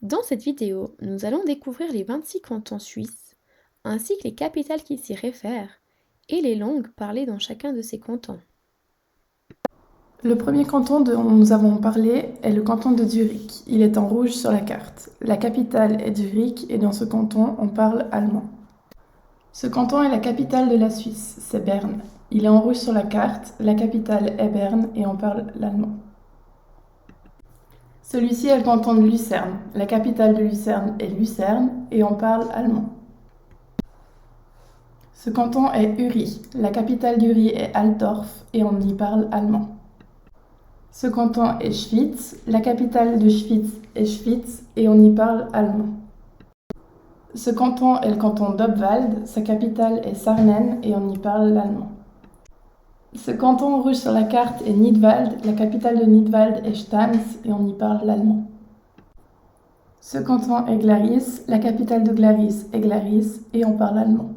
Dans cette vidéo, nous allons découvrir les 26 cantons suisses, ainsi que les capitales qui s'y réfèrent, et les langues parlées dans chacun de ces cantons. Le premier canton dont nous avons parlé est le canton de Zurich. Il est en rouge sur la carte. La capitale est Zurich et dans ce canton, on parle allemand. Ce canton est la capitale de la Suisse, c'est Berne. Il est en rouge sur la carte, la capitale est Berne et on parle l'allemand. Celui-ci est le canton de Lucerne. La capitale de Lucerne est Lucerne et on parle allemand. Ce canton est Uri. La capitale d'Uri est Altdorf et on y parle allemand. Ce canton est Schwyz. La capitale de Schwyz est Schwyz et on y parle allemand. Ce canton est le canton d'Obwald. Sa capitale est Sarnen et on y parle l'allemand. Ce canton rouge sur la carte est Nidwald. La capitale de Nidwald est Stams et on y parle l'allemand. Ce canton est Glaris. La capitale de Glaris est Glaris et on parle allemand.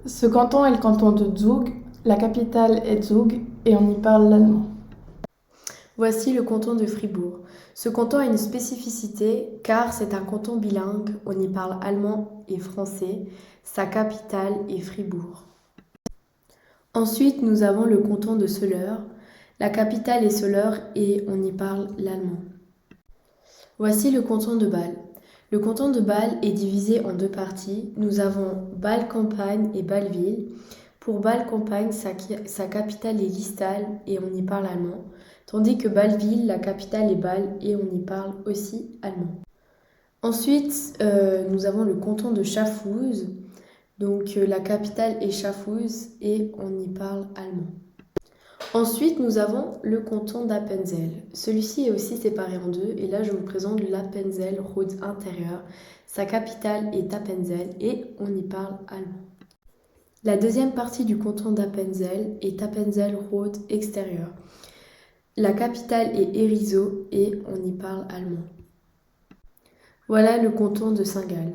Ce canton est le canton de Zug. La capitale est Zug et on y parle l'allemand. Voici le canton de Fribourg. Ce canton a une spécificité car c'est un canton bilingue, on y parle allemand et français. Sa capitale est Fribourg. Ensuite, nous avons le canton de Soleure. La capitale est Soleure et on y parle l'allemand. Voici le canton de Bâle. Le canton de Bâle est divisé en deux parties. Nous avons Bâle-Campagne et Bâle-Ville. Pour Bâle-Campagne, sa capitale est Liestal et on y parle allemand, tandis que Bâle-Ville, la capitale est Bâle et on y parle aussi allemand. Ensuite, nous avons le canton de Schaffhouse. Donc la capitale est Schaffhouse et on y parle allemand. Ensuite, nous avons le canton d'Appenzell. Celui-ci est aussi séparé en deux et là je vous présente l'Appenzell-Rhodes intérieur. Sa capitale est Appenzell et on y parle allemand. La deuxième partie du canton d'Appenzell est Appenzell-Rhodes extérieur. La capitale est Herisau et on y parle allemand. Voilà le canton de Saint-Gall.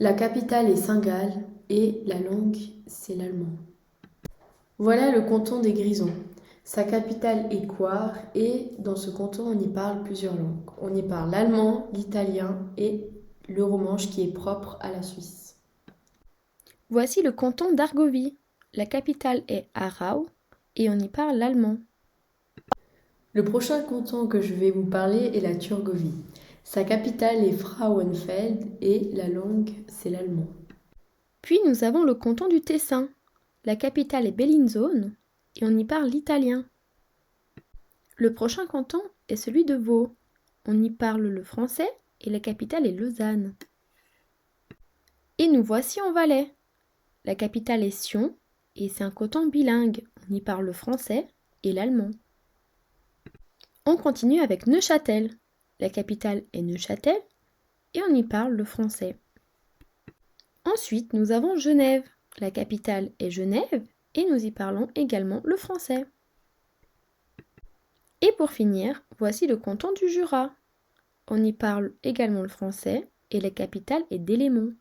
La capitale est Saint-Gall et la langue c'est l'allemand. Voilà le canton des Grisons. Sa capitale est Coire et dans ce canton on y parle plusieurs langues. On y parle l'allemand, l'italien et le romanche qui est propre à la Suisse. Voici le canton d'Argovie. La capitale est Aarau et on y parle l'allemand. Le prochain canton que je vais vous parler est la Thurgovie. Sa capitale est Frauenfeld et la langue c'est l'allemand. Puis nous avons le canton du Tessin. La capitale est Bellinzone et on y parle l'italien. Le prochain canton est celui de Vaud. On y parle le français et la capitale est Lausanne. Et nous voici en Valais. La capitale est Sion et c'est un canton bilingue. On y parle le français et l'allemand. On continue avec Neuchâtel. La capitale est Neuchâtel et on y parle le français. Ensuite, nous avons Genève. La capitale est Genève et nous y parlons également le français. Et pour finir, voici le canton du Jura. On y parle également le français et la capitale est Delémont.